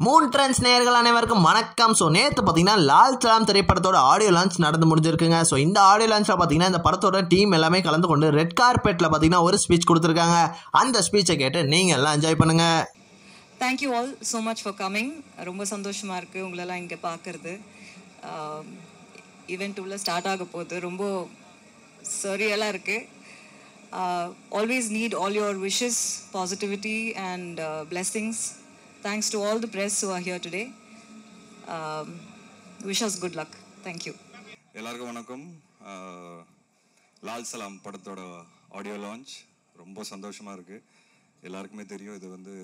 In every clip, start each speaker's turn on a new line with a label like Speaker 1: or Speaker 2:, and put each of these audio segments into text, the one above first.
Speaker 1: Moon trends நேயர்கள் அனைவருக்கும் வணக்கம். ஸோ நேற்று பார்த்தீங்கன்னா லால் சலாம் திரைப்படத்தோட ஆடியோ லான்ச் நடந்து முடிஞ்சிருக்குங்க. ஸோ இந்த ஆடியோ லான்ச்சில் பார்த்தீங்கன்னா இந்த படத்தோட டீம் எல்லாமே கலந்து கொண்டு ரெட் கார்பெட்டில் பார்த்தீங்கன்னா ஒரு ஸ்பீச் கொடுத்துருக்காங்க. அந்த ஸ்பீச்சை கேட்டு நீங்கள் எல்லாம் என்ஜாய் பண்ணுங்க.
Speaker 2: Thank you all so much for coming. ரொம்ப சந்தோஷமாக இருக்குது உங்களெல்லாம் இங்கே பார்க்குறது. ஈவெண்ட் உள்ள ஸ்டார்ட் ஆக போகுது. ரொம்ப சரியெல்லாம் இருக்குது. Always need all your wishes, positivity and blessings. Thanks to all the press who are here today. Wish us good luck. Thank you.
Speaker 3: எல்லாருக்கும் வணக்கம். லால் சலாம் படத்தோட ஆடியோ லான்ச் ரொம்ப சந்தோஷமாக இருக்குது. எல்லாருக்குமே தெரியும் இது வந்து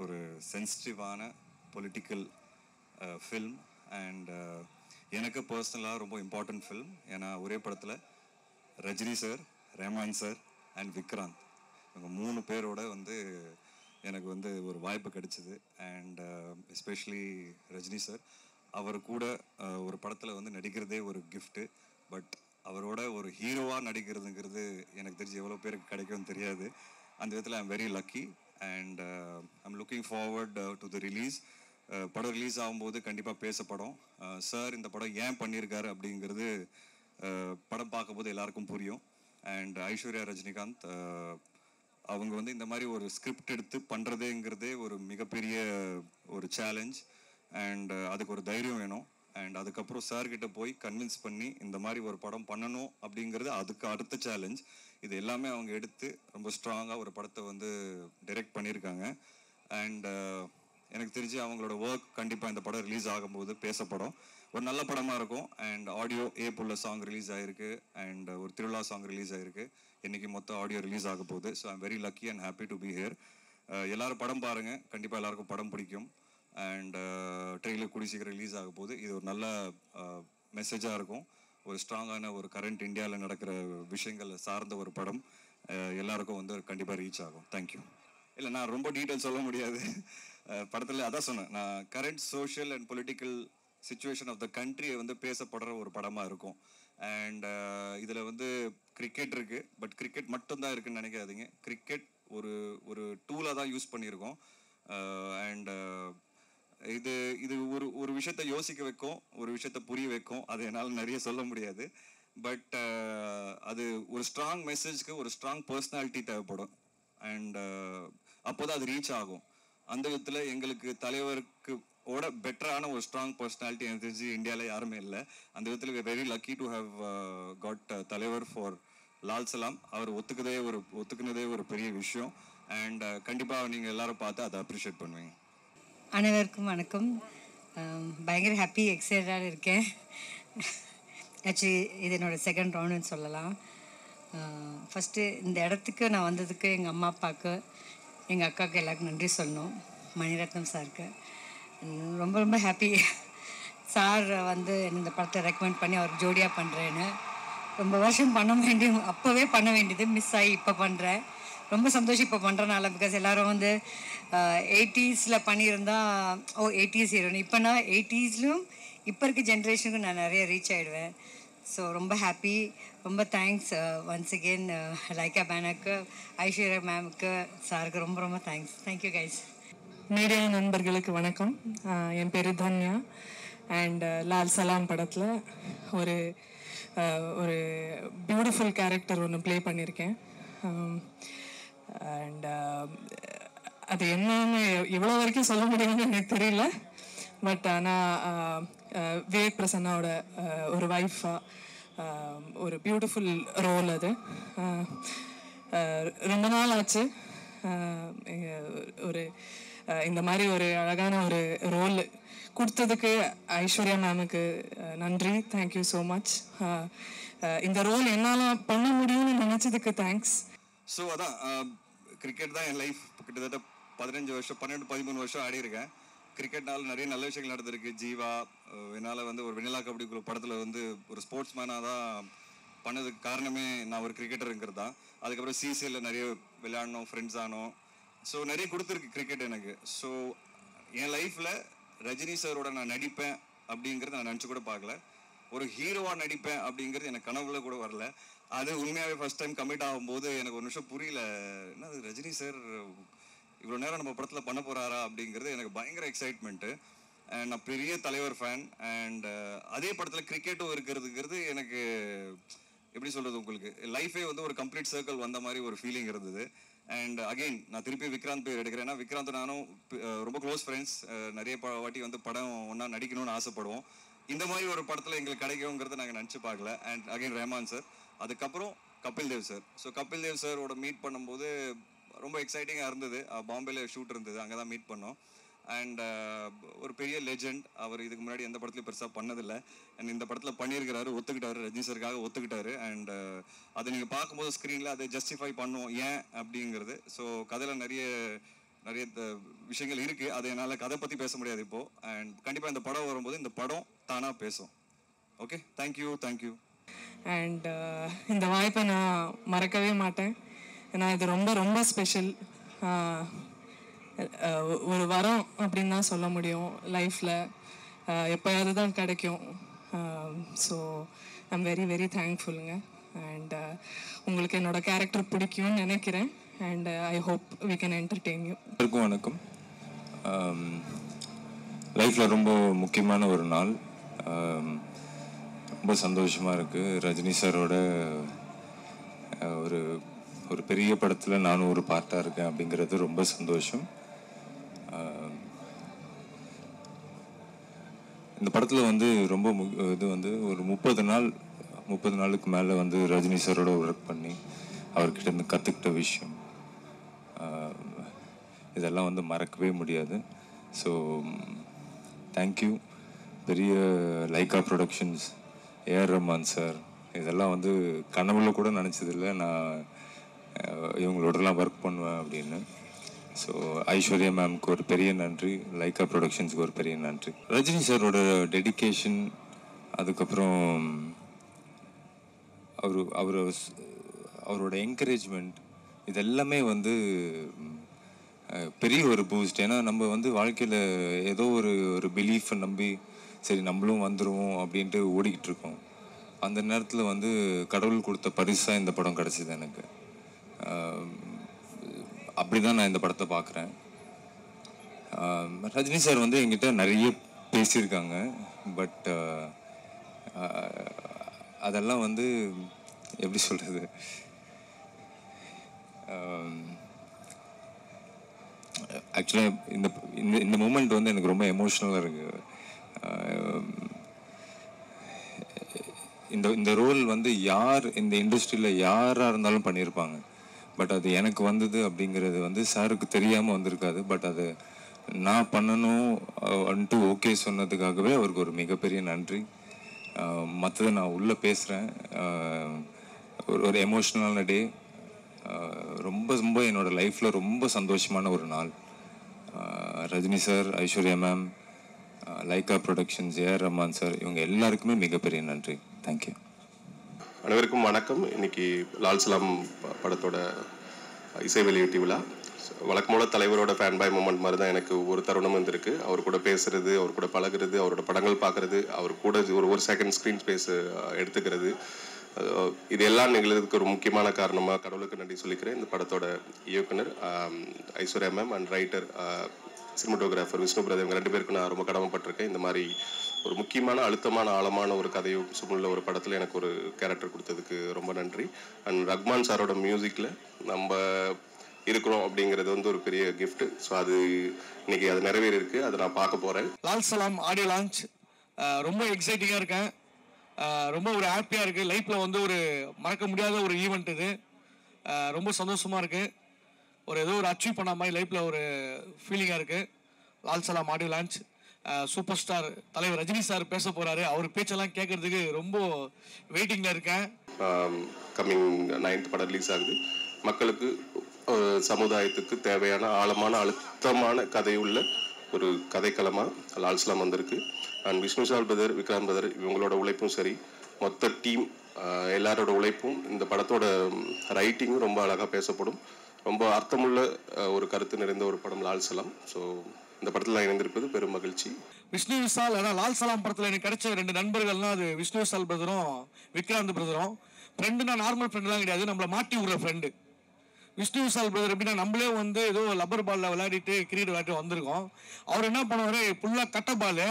Speaker 3: ஒரு சென்சிட்டிவான பொலிட்டிக்கல் ஃபில்ம் அண்ட் எனக்கு பர்சனலாக ரொம்ப இம்பார்ட்டன்ட் ஃபில்ம். ஏன்னா ஒரே படத்தில் Rajini sir, Rahman sir and Vikrant இவங்க 3 பேரோட வந்து எனக்கு வந்து ஒரு வாய்ப்பு கிடைச்சிது. அண்ட் எஸ்பெஷலி ரஜினி சார் அவர் கூட ஒரு படத்தில் வந்து நடிக்கிறதே ஒரு கிஃப்ட்டு. பட் அவரோட ஒரு ஹீரோவாக நடிக்கிறதுங்கிறது எனக்கு தெரிஞ்சு எவ்வளோ பேருக்கு கிடைக்கும்னு தெரியாது. அந்த விதத்தில் I'm very lucky and I'm looking forward to the release. படம் ரிலீஸ் ஆகும்போது கண்டிப்பாக பேசப்படும். சார் இந்த படம் ஏன் பண்ணியிருக்காரு அப்படிங்கிறது படம் பார்க்கும்போது எல்லாருக்கும் புரியும். அண்ட் ஐஸ்வர்யா ரஜினிகாந்த் அவங்க வந்து இந்த மாதிரி ஒரு ஸ்கிரிப்ட் எடுத்து பண்ணுறதேங்கிறதே ஒரு மிகப்பெரிய ஒரு சேலஞ்ச். அண்ட் அதுக்கு ஒரு தைரியம் வேணும். அண்ட் அதுக்கப்புறம் சார்கிட்ட போய் கன்வின்ஸ் பண்ணி இந்த மாதிரி ஒரு படம் பண்ணணும் அப்படிங்கிறது அதுக்கு அடுத்த சேலஞ்ச். இது எல்லாமே அவங்க எடுத்து ரொம்ப ஸ்ட்ராங்காக ஒரு படத்தை வந்து டைரக்ட் பண்ணியிருக்காங்க. அண்ட் எனக்கு தெரிஞ்சு அவங்களோட ஒர்க் கண்டிப்பாக இந்த படம் ரிலீஸ் ஆகும்போது பேசப்படும். ஒரு நல்ல படமாக இருக்கும். அண்ட் ஆடியோ ஏப்புள்ள சாங் ரிலீஸ் ஆகிருக்கு அண்ட் ஒரு திருவிழா சாங் ரிலீஸ் ஆகிருக்கு. இன்றைக்கி மொத்தம் ஆடியோ ரிலீஸ் ஆக போகுது. So I'm very lucky and happy to be here. எல்லோரும் படம் பாருங்கள், கண்டிப்பாக எல்லாருக்கும் படம் பிடிக்கும். அண்ட் ட்ரெயிலர் கூடி சீக்கிரம் ரிலீஸ் ஆக போகுது. இது ஒரு நல்ல மெசேஜாக இருக்கும். ஒரு ஸ்ட்ராங்கான ஒரு கரண்ட் இந்தியாவில் நடக்கிற விஷயங்கள் சார்ந்த ஒரு படம் எல்லாருக்கும் வந்து கண்டிப்பாக ரீச் ஆகும். தேங்க்யூ. இல்லை, நான் ரொம்ப டீட்டெயில் சொல்ல முடியாது. படத்தில் அதான் சொன்னேன், நான் current social and political situation of the கண்ட்ரியை வந்து பேசப்படுற ஒரு படமாக இருக்கும். அண்ட் இதில் வந்து கிரிக்கெட் இருக்குது. பட் கிரிக்கெட் மட்டும்தான் இருக்குதுன்னு நினைக்காதீங்க. கிரிக்கெட் ஒரு ஒரு டூலாக தான் யூஸ் பண்ணியிருக்கோம். அண்ட் இது இது ஒரு ஒரு விஷயத்த யோசிக்க வைக்கும், ஒரு விஷயத்த புரிய வைக்கும். அது என்னால் நிறைய சொல்ல முடியாது. பட் அது ஒரு ஸ்ட்ராங் மெசேஜ்க்கு ஒரு ஸ்ட்ராங் பர்சனாலிட்டி தேவைப்படும். அண்ட் அப்போ தான் அது ரீச் ஆகும். அந்த விதத்தில் எங்களுக்கு தலைவருக்கு பெட்டரான ஒரு ஸ்ட்ராங் பர்சனாலிட்டி எனக்கு தெரிஞ்சு இந்தியாவில் யாருமே இல்லை. அந்த விதத்தில் we very lucky to have got தலைவர் ஃபார் லால் சலாம். அவர் ஒத்துக்குனதே ஒரு பெரிய விஷயம். அண்ட் கண்டிப்பாக நீங்கள் எல்லாரும் பார்த்து அதை அப்ரிஷியேட் பண்ணுவீங்க.
Speaker 2: அனைவருக்கும் வணக்கம். பயங்கர ஹாப்பி, எக்ஸைட்டடாக இருக்கேன். ஆக்சுவலி இது என்னோடய செகண்ட் ரவுண்டுன்னு சொல்லலாம். ஃபஸ்ட்டு இந்த இடத்துக்கு நான் வந்ததுக்கு எங்கள் அம்மா அப்பாவுக்கு, எங்கள் அக்காவுக்கு எல்லாருக்கும் நன்றி சொல்லணும். மணிரத்னம் சாருக்கு ரொம்ப ரொம்ப ஹாப்பி. சார் வந்து இந்த படத்தை ரெக்கமெண்ட் பண்ணி அவருக்கு ஜோடியாக பண்ணுறேன்னு ரொம்ப வருஷம் அப்போவே பண்ண வேண்டியது மிஸ் ஆகி இப்போ பண்ணுறேன். ரொம்ப சந்தோஷம் இப்போ பண்ணுறனால. பிகாஸ் எல்லோரும் வந்து 80s பண்ணியிருந்தா 80s ஹீரோன்னு. இப்போ நான் 80sலும் இப்போ இருக்க ஜென்ரேஷனுக்கு நான் நிறைய ரீச் ஆகிடுவேன். ஸோ ரொம்ப ஹாப்பி. ரொம்ப தேங்க்ஸ் ஒன்ஸ் அகெயின் லைக்கா பேனருக்கு, ஐஸ்வர்யா மேமுக்கு, சாருக்கு ரொம்ப ரொம்ப தேங்க்ஸ். Thank you guys.
Speaker 4: மீடியா நண்பர்களுக்கு வணக்கம். என் பேர் தன்யா. அண்ட் லால் சலாம் படத்தில் ஒரு ஒரு பியூட்டிஃபுல் கேரக்டர் ஒன்று ப்ளே பண்ணியிருக்கேன். அண்ட் அது என்னன்னு எவ்வளோ வரைக்கும் சொல்ல முடியும்னு எனக்கு தெரியல. பட் ஆனால் விவேக் பிரசன்னாவோட ஒரு ஒய்ஃபாக ஒரு பியூட்டிஃபுல் ரோல் அது. ரொம்ப நாள் ஆச்சு ஒரு இந்த மாதிரி ஒரு அழகான ஒரு ரோல் கொடுத்ததுக்கு ஐஸ்வர்யா மேமுக்கு நன்றி. Thank you so much. இந்த ரோல் என்னால் பண்ண முடியும்னு நினச்சதுக்கு தேங்க்ஸ்.
Speaker 3: ஸோ அதான் கிரிக்கெட் தான் என் லைஃப். கிட்டத்தட்ட 15 வருஷம் 12-13 வருஷம் ஆடியிருக்கேன். கிரிக்கெட்னால நிறைய நல்ல விஷயங்கள் நடந்திருக்கு. ஜீவா என்னால் வந்து ஒரு வெண்ணிலா கபடி படத்தில் வந்து ஒரு ஸ்போர்ட்ஸ் மேனாக தான் பண்ணதுக்கு காரணமே நான் ஒரு கிரிக்கெட்டருங்கிறது தான். அதுக்கப்புறம் சிசிஎல்ல நிறைய விளையாடணும், ஃப்ரெண்ட்ஸ் ஆனோம். ஸோ நிறைய கொடுத்துருக்கு கிரிக்கெட் எனக்கு. ஸோ என் லைஃப்பில் ரஜினி சாரோட நான் நடிப்பேன் அப்படிங்கிறது நான் நினச்சி கூட பார்க்கல. ஒரு ஹீரோவாக நடிப்பேன் அப்படிங்கிறது எனக்கு கனவுல கூட வரல. அது உண்மையாகவே ஃபஸ்ட் டைம் கமிட் ஆகும்போது எனக்கு ஒரு நிமிஷம் புரியல. என்ன ரஜினி சார் இவ்வளோ நேரம் நம்ம படத்தில் பண்ண போகிறாரா அப்படிங்கிறது எனக்கு பயங்கர எக்ஸைட்மெண்ட்டு. அண்ட் நான் பெரிய தலைவர் ஃபேன். அண்ட் அதே படத்தில் கிரிக்கெட்டும் இருக்கிறதுங்கிறது எனக்கு எப்படி சொல்கிறது, உங்களுக்கு லைஃபே வந்து ஒரு கம்ப்ளீட் சர்க்கிள் வந்த மாதிரி ஒரு ஃபீலிங் இருந்தது. அண்ட் அகெயின் நான் திருப்பி விக்ராந்த் பேர் எடுக்கிறேன். ஏன்னா விக்ராந்த் நானும் ரொம்ப க்ளோஸ் ஃப்ரெண்ட்ஸ். நிறைய வாட்டி வந்து படம் ஒன்றா நடிக்கணும்னு ஆசைப்படுவோம். இந்த மாதிரி ஒரு படத்தில் எங்களுக்கு கிடைக்குங்கிறத நாங்கள் நினச்சி பார்க்கல. அண்ட் அகெயின் ரஹ்மான் சார், அதுக்கப்புறம் கபில் தேவ் சார். ஸோ கபில் தேவ் சாரோட மீட் பண்ணும்போது ரொம்ப எக்ஸைட்டிங்காக இருந்தது. பாம்பேல ஷூட் இருந்தது, அங்கே தான் மீட் பண்ணோம். அண்ட் ஒரு பெரிய லெஜெண்ட். அவர் இதுக்கு முன்னாடி எந்த படத்துலையும் பெருசாக பண்ணதில்லை. அண்ட் இந்த படத்தில் பண்ணியிருக்கிறாரு, ஒத்துக்கிட்டாரு, ரஜினி சாருக்காக ஒத்துக்கிட்டாரு. அண்ட் அதை நீங்கள் பார்க்கும்போது ஸ்க்ரீனில் அதை ஜஸ்டிஃபை பண்ணுவோம் ஏன் அப்படிங்கிறது. ஸோ கதையில் நிறைய விஷயங்கள் இருக்குது. அதை என்னால் கதை பற்றி பேச முடியாது இப்போது. அண்ட் கண்டிப்பாக இந்த படம் வரும்போது இந்த படம் தானாக பேசும். Okay, thank you.
Speaker 4: அண்ட் இந்த வாய்ப்பை நான் மறக்கவே மாட்டேன். ஏன்னா இது ரொம்ப ரொம்ப ஸ்பெஷல். ஒரு வரம் அப்படின்னு தான் சொல்ல முடியும். லைஃப்பில் எப்போயாவது தான் கிடைக்கும். ஸோ ஐம் வெரி வெரி தேங்க்ஃபுல்லுங்க. அண்ட் உங்களுக்கு என்னோட கேரக்டர் பிடிக்கும்னு நினைக்கிறேன். And I hope we can entertain you.
Speaker 5: எல்லாருக்கும் வணக்கம். லைஃப்பில் ரொம்ப முக்கியமான ஒரு நாள். ரொம்ப சந்தோஷமாக இருக்குது. ரஜினி சாரோட ஒரு பெரிய படத்தில் நானும் ஒரு பார்ட்டாக இருக்கேன் அப்படிங்கிறது ரொம்ப சந்தோஷம். இந்த படத்தில் வந்து ரொம்ப இது வந்து ஒரு 30 நாளுக்கு மேலே வந்து ரஜினி சாரோட ஒர்க் பண்ணி அவர்கிட்ட இருந்து கற்றுக்கிட்ட விஷயம் இதெல்லாம் வந்து மறக்கவே முடியாது. So thank you. பெரிய Lyca productions, AR Rahman sir, இதெல்லாம் வந்து கனவுல கூட நினச்சதில்லை நான் இவங்களோடலாம் ஒர்க் பண்ணுவேன் அப்படின்னு. ஸோ ஐஸ்வர்யா மேம்க்கு ஒரு பெரிய நன்றி, லைக்கா ப்ரொடக்ஷன்ஸுக்கு ஒரு பெரிய நன்றி. ரஜினி சாரோட டெடிக்கேஷன், அதுக்கப்புறம் அவரோட என்கரேஜ்மெண்ட், இதெல்லாமே வந்து பெரிய ஒரு பூஸ்ட். ஏன்னா நம்ம வந்து வாழ்க்கையில் ஏதோ ஒரு பிலீஃபை நம்பி சரி நம்மளும் வந்துடுவோம் அப்படின்ட்டு ஓடிக்கிட்டு இருக்கோம். அந்த நேரத்தில் வந்து கடவுள் கொடுத்த பரிசாக இந்த படம் கிடச்சிது எனக்கு. அப்படி தான் நான் இந்த படத்தை பார்க்குறேன். ரஜினி சார் வந்து என்கிட்ட நிறைய பேசியிருக்காங்க. பட் அதெல்லாம் வந்து எப்படி சொல்கிறது, ஆக்சுவலாக இந்த மூமெண்ட் வந்து எனக்கு ரொம்ப எமோஷ்னலாக இருக்குது. இந்த ரோல் வந்து இந்த இண்டஸ்ட்ரியில் யாராக இருந்தாலும் பண்ணியிருப்பாங்க. பட் அது எனக்கு வந்தது அப்படிங்கிறது வந்து சாருக்கு தெரியாமல் வந்திருக்காது. பட் அது நான் பண்ணணும் வந்துட்டு ஓகே சொன்னதுக்காகவே அவருக்கு ஒரு மிகப்பெரிய நன்றி. மற்றதை நான் உள்ளே பேசுகிறேன். ஒரு எமோஷ்னலான டே. ரொம்ப ரொம்ப என்னோடய லைஃப்பில் ரொம்ப சந்தோஷமான ஒரு நாள். Rajini sir, Aishwarya ma'am, Lyca productions, AR Rahman sir, இவங்க எல்லாருக்குமே மிகப்பெரிய நன்றி. தேங்க்யூ.
Speaker 6: அனைவருக்கும் வணக்கம். இன்னைக்கு லால் சலாம் படத்தோட இசை வெளியீட்டு விழா. வழக்கமோட தலைவரோட ஃபேன் பாய் மூமெண்ட் மாதிரி தான் எனக்கு ஒரு தருணம் இருந்திருக்கு. அவர் கூட பேசுறது, அவர் கூட பழகிறது, அவரோட படங்கள் பார்க்குறது, அவர் கூட ஒரு செகண்ட் ஸ்க்ரீன் ஸ்பேஸ் எடுத்துக்கிறது, இது எல்லாம் நிகழ்றதுக்கு ஒரு முக்கியமான காரணமாக கடவுளுக்கு நன்றி சொல்லிக்கிறேன். இந்த படத்தோட இயக்குனர் Aishwarya ma'am and writer cinematographer Vishnu Pradev, இவங்க 2 பேருக்கு நான் ரொம்ப கடமைப்பட்டிருக்கேன். இந்த மாதிரி ஒரு முக்கியமான அழுத்தமான ஆழமான ஒரு கதையும் சூழ்நிலை ஒரு படத்தில் எனக்கு ஒரு கேரக்டர் கொடுத்ததுக்கு ரொம்ப நன்றி. அண்ட் ரஹ்மான் சாரோட மியூசிக்கில் நம்ம இருக்கிறோம் அப்படிங்கிறது வந்து ஒரு பெரிய கிஃப்ட். ஸோ அது இன்னைக்கு அது நிறைவேறி இருக்கு, அதை நான் பார்க்க போகிறேன்.
Speaker 7: லால் சலாம் ஆடியோ லான்ச் ரொம்ப எக்ஸைட்டிங்காக இருக்கேன். ரொம்ப ஒரு ஹாப்பியாக இருக்குது. லைஃப்பில் வந்து ஒரு மறக்க முடியாத ஒரு ஈவெண்ட் இது. ரொம்ப சந்தோஷமாக இருக்குது. ஏதோ ஒரு அச்சீவ் பண்ண மாதிரி லைஃப்பில் ஒரு ஃபீலிங்காக இருக்குது. Lal Salaam audio launch, super star தலைவர் ரஜினி சார் பேச போகிறாரு. அவர் பேச்செல்லாம் கேட்குறதுக்கு ரொம்ப வெயிட்டிங்கில் இருக்கேன்.
Speaker 6: கம்மிங் 9th படம் ரிலீஸ் ஆகுது. மக்களுக்கு சமுதாயத்துக்கு தேவையான ஆழமான அழுத்தமான கதையுள்ள ஒரு கதைக்களமாக லால் சலாம் வந்திருக்கு. அண்ட் விஷ்ணுசால் பிரதர், விக்ராந்த் பிரதர், இவங்களோட உழைப்பும் சரி, மொத்த டீம் எல்லாரோட உழைப்பும், இந்த படத்தோட ரைட்டிங்கும் ரொம்ப அழகாக பேசப்படும். ரொம்ப அர்த்தமுள்ள ஒரு கருத்து நிறைந்த ஒரு படம் லால் சலாம். ஸோ இந்த படத்தில் நான் இணைந்திருப்பது பெரும் மகிழ்ச்சி.
Speaker 7: விஷ்ணு விஷால், அதான் லால் சலாம் படத்தில் எனக்கு கிடைச்ச 2 நண்பர்கள்னா அது விஷ்ணு விஷால் பிரதரும் விக்ராந்த் பிரதரும். ஃப்ரெண்டுனா நார்மல் ஃப்ரெண்டுலாம் கிடையாது, நம்மளை மாட்டி விடுற ஃப்ரெண்டு. விஷ்ணு விஷால் பிரதர் எப்படின்னா நம்மளே வந்து ஏதோ லப்பர் பாலில் விளையாடிட்டு கிரிக்கெட் விளையாட்டு வந்திருக்கோம். அவர் என்ன பண்ணுவார், ஃபுல்லாக கட்ட பால்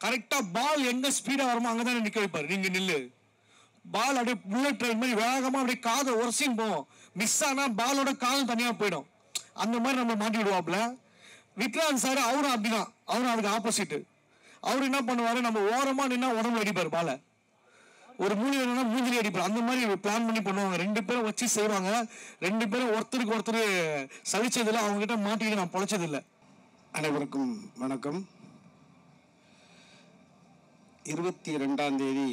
Speaker 7: கரெக்டாக பால் எங்கே ஸ்பீடாக வருமோ அங்கே தானே நிற்க வைப்பார். நீங்கள் நில்லு, பால் அப்படியே புல்லட் ட்ரெயின் மாதிரி வேகமாக அப்படியே காதை உரசின்னு போவோம். மிஸ் ஆனால் பாலோட காலம் தனியாக போயிடும். அந்த மாதிரி நம்ம மாட்டி விடுவாப்புல. விக்ராந்த் சார் அவரும் அப்படிதான், அவரும் அதுக்கு ஆப்போசிட்டு. அவர் என்ன பண்ணுவார், நம்ம ஓரமாக நின்னா உடம்புல அடிப்பார் பாலை, ஒரு மூலி வேணும்னா மூஞ்சிலே அடிப்பார். அந்த மாதிரி பிளான் பண்ணி பண்ணுவாங்க. 2 பேரும் வச்சு செய்வாங்க. 2 பேரும் ஒருத்தருக்கு ஒருத்தர் சலிச்சதில்லை, அவங்ககிட்ட மாட்டிக்கிட்டு நான் பொழைச்சதில்லை.
Speaker 8: அனைவருக்கும் வணக்கம். 22ஆம் தேதி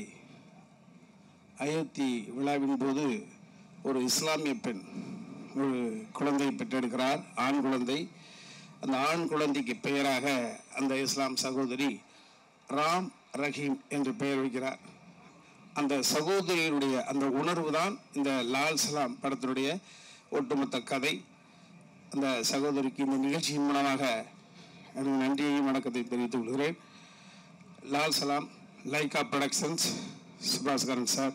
Speaker 8: அயோத்தி விழாவின் போது ஒரு இஸ்லாமிய பெண் ஒரு குழந்தை பெற்றெடுக்கிறார், ஆண் குழந்தை. அந்த ஆண் குழந்தைக்கு பெயராக அந்த இஸ்லாம் சகோதரி ராம் ரஹீம் என்று பெயர் வைக்கிறார். அந்த சகோதரியுடைய அந்த உணர்வு தான் இந்த லால் சலாம் படத்தினுடைய ஒட்டுமொத்த கதை. அந்த சகோதரிக்கு இந்த நிகழ்ச்சியின் மூலமாக எனக்கு நன்றியையும் வணக்கத்தை தெரிவித்துக் கொள்கிறேன். Lal Salaam, Lyca productions, Subaskaran sir.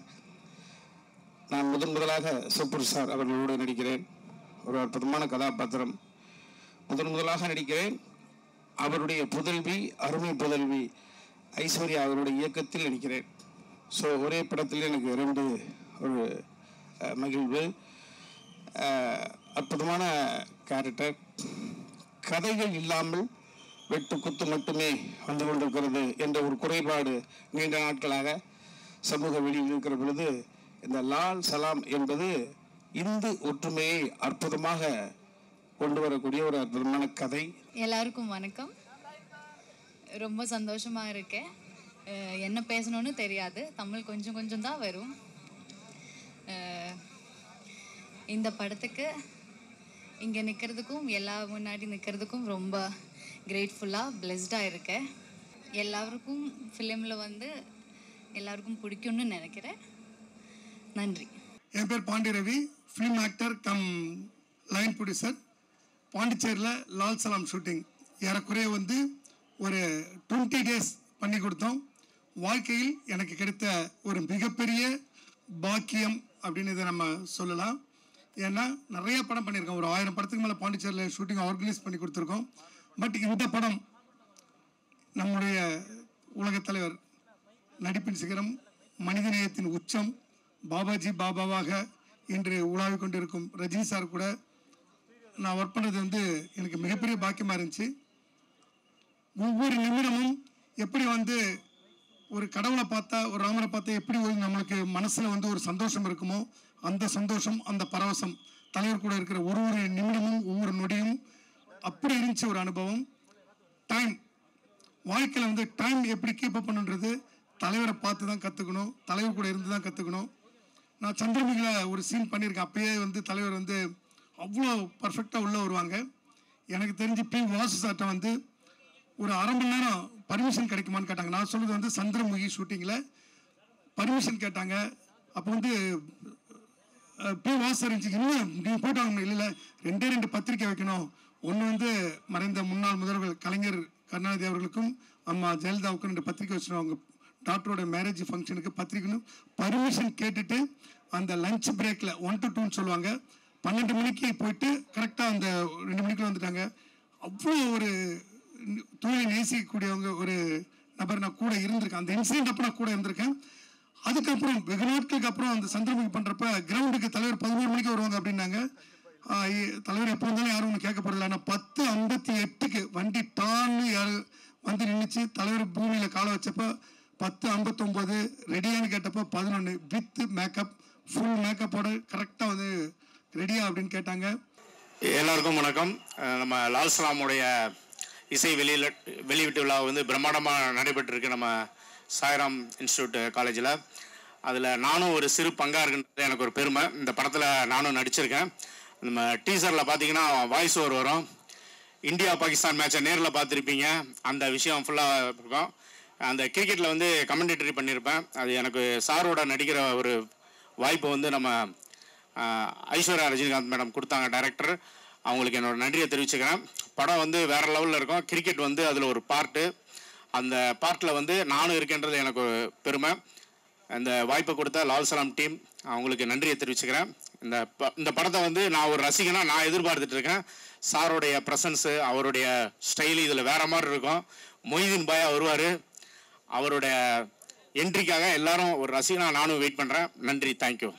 Speaker 8: நான் முதலாக சூப்பர் ஸ்டார் அவர்களோடு நடிக்கிறேன். ஒரு அற்புதமான கதாபாத்திரம். முதலாக நடிக்கிறேன். அவருடைய புதல்வி, அருமை புதல்வி ஐஸ்வர்யா அவருடைய இயக்கத்தில் நடிக்கிறேன். ஸோ ஒரே படத்தில் எனக்கு 2 ஒரு மகிழ்வு. அற்புதமான கேரக்டர். கதைகள் இல்லாமல் வெட்டு குத்து மட்டுமே வந்து கொண்டிருக்கிறது என்ற ஒரு குறைபாடு நீண்ட நாட்களாக சமூக வெளியில் இருக்கிற பொழுது இந்த லால் சலாம் என்பது இந்து ஒற்றுமையை அற்புதமாக கொண்டு வரக்கூடிய ஒரு அற்புதமான கதை.
Speaker 9: எல்லாருக்கும் வணக்கம். ரொம்ப சந்தோஷமாக இருக்கேன். என்ன பேசணும்னு தெரியாது, தமிழ் கொஞ்சம் கொஞ்சம் தான் வரும். இந்த படத்துக்கு இங்கே நிற்கிறதுக்கும் எல்லா முன்னாடி நிற்கிறதுக்கும் ரொம்ப கிரேட்ஃபுல்லாக பிளெஸ்டாக இருக்கேன். எல்லாருக்கும் ஃபிலிமில் வந்து எல்லாருக்கும் பிடிக்கும்னு நினைக்கிறேன். நன்றி.
Speaker 10: என் பேர் Pandi Ravi, film actor cum line producer. பாண்டிச்சேரியில் லால் சலாம் ஷூட்டிங் ஏறக்குறைய வந்து ஒரு 20 days பண்ணி கொடுத்தோம். வாழ்க்கையில் எனக்கு கிடைத்த ஒரு மிகப்பெரிய பாக்கியம் அப்படின்னு இதை நம்ம சொல்லலாம். ஏன்னா நிறைய படம் பண்ணியிருக்கோம், ஒரு 1000 படத்துக்கு மேலே பாண்டிச்சேரியில் ஷூட்டிங் ஆர்கனைஸ் பண்ணி கொடுத்துருக்கோம். பட் இந்த படம் நம்முடைய உலகத் தலைவர், நடிப்பின் சிகரம், மனிதநேயத்தின் உச்சம், பாபாஜி பாபாவாக இன்று உலாவிக் கொண்டிருக்கும் ரஜினி சார் கூட நான் ஒர்க் பண்ணுறது வந்து எனக்கு மிகப்பெரிய பாக்கியமாக இருந்துச்சு. ஒவ்வொரு நிமிடமும் எப்படி வந்து ஒரு கடவுளை பார்த்தா, ஒரு ராமரை பார்த்தா எப்படி நம்மளுக்கு மனசில் வந்து ஒரு சந்தோஷம் இருக்குமோ, அந்த சந்தோஷம், அந்த பரவசம் தலைவர் கூட இருக்கிற ஒரு நிமிடமும் ஒவ்வொரு நொடியும் அப்படி இருந்துச்சு ஒரு அனுபவம். டைம், வாழ்க்கையில் வந்து டைம் எப்படி கீப்பப் பண்ணுன்றது தலைவரை பார்த்து தான் கற்றுக்கணும், தலைவர் கூட இருந்து தான் கற்றுக்கணும். நான் சந்திரமுகியில் ஒரு சீன் பண்ணியிருக்கேன். அப்பயே வந்து தலைவர் வந்து அவ்வளோ பர்ஃபெக்டாக உள்ளே வருவாங்க. எனக்கு தெரிஞ்சு பி வாசு சார்ட்ட வந்து ஒரு அரை மணி நேரம் பர்மிஷன் கிடைக்குமான்னு கேட்டாங்க. நான் சொல்கிறது வந்து சந்திரமுகி ஷூட்டிங்கில் பர்மிஷன் கேட்டாங்க. அப்போ வந்து பி வாசு இருந்துச்சு, இன்னும் நீங்கள் போட்டாங்க இல்லை 2 பத்திரிக்கை வைக்கணும். ஒன்று வந்து மறைந்த முன்னாள் முதல்வர் கலைஞர் கருணாநிதி அவர்களுக்கும் அம்மா ஜெயலலிதாவுக்கும் 2 பத்திரிக்கை வச்சுருவோம். அவங்க டாக்டரோட மேரேஜ் ஃபங்க்ஷனுக்கு பத்திரிக்கைன்னு பர்மிஷன் கேட்டுட்டு அந்த லஞ்ச் பிரேக்கில் 1 to 2ன்னு சொல்லுவாங்க, 12 மணிக்கு போயிட்டு கரெக்டாக அந்த 2 மணிக்குள்ள வந்துட்டாங்க. அவ்வளோ ஒரு தொழிலை நேசிக்கக்கூடியவங்க ஒரு நபர் நான் கூட இருந்திருக்கேன். அந்த இன்சிடென்ட் அப்போ நான் கூட இருந்திருக்கேன். அதுக்கப்புறம் வெகு நாட்களுக்கு அப்புறம் அந்த சந்திரமுகி பண்ணுறப்ப கிரவுண்டுக்கு தலைவர் 11 மணிக்கு வருவாங்க அப்படின்னாங்க. தலைவர் எப்போ வந்தாலும் யாரும் ஒன்று கேட்க போகிறதில்ல. ஆனால் 10:58க்கு வண்டி டான்னு யாரும் வந்து நின்றுச்சு. தலைவர் பூமியில் காலை வச்சப்போ 10:59 ரெடியான்னு கேட்டப்போ 11 வித் மேக்கப், ஃபுல் மேக்கப்போட கரெக்டாக வந்து ரெடியா அப்படின்னு கேட்டாங்க.
Speaker 8: எல்லாருக்கும் வணக்கம். நம்ம லால் சலாமுடைய இசை வெளியீட்டு விழா வந்து பிரம்மாண்டமாக நடைபெற்றிருக்கு நம்ம சாய்ராம் இன்ஸ்டியூட் காலேஜில். அதில் நானும் ஒரு சிறு பங்காக இருக்குன்றது எனக்கு ஒரு பெருமை. இந்த படத்தில் நானும் நடிச்சிருக்கேன். நம்ம டீசரில் பார்த்தீங்கன்னா வாய்ஸ் ஓவர் வரும். இந்தியா பாகிஸ்தான் மேட்சை நேரில் பார்த்துருப்பீங்க. அந்த விஷயம் ஃபுல்லாக இருக்கும். அந்த கிரிக்கெட்டில் வந்து கமெண்டேட்டரி பண்ணியிருப்பேன். அது எனக்கு சாரோட நடிக்கிற ஒரு வாய்ப்பு வந்து நம்ம ஐஸ்வர்யா ரஜினிகாந்த் மேடம் கொடுத்தாங்க, டைரக்டர். அவங்களுக்கு என்னோட நன்றியை தெரிவிச்சுக்கிறேன். படம் வந்து வேறு லெவலில் இருக்கும். கிரிக்கெட் வந்து அதில் ஒரு பார்ட்டு. அந்த பார்ட்டில் வந்து நானும் இருக்கேன்றது எனக்கு ஒரு பெருமை. அந்த வாய்ப்பை கொடுத்த லால் சலாம் டீம் அவங்களுக்கு நன்றியை தெரிவிச்சுக்கிறேன். இந்த படத்தை வந்து நான் ஒரு ரசிகனாக நான் எதிர்பார்த்துட்டு இருக்கேன். சாரோடைய ப்ரெசன்ஸு, அவருடைய ஸ்டைலு இதில் வேறு மாதிரி இருக்கும். மொய்தீன் பாயா வருவார். அவருடைய என்ட்ரிக்காக எல்லாரும் ஒரு ரசிகனாக நானும் வெயிட் பண்ணுறேன். நன்றி, தேங்க்யூ.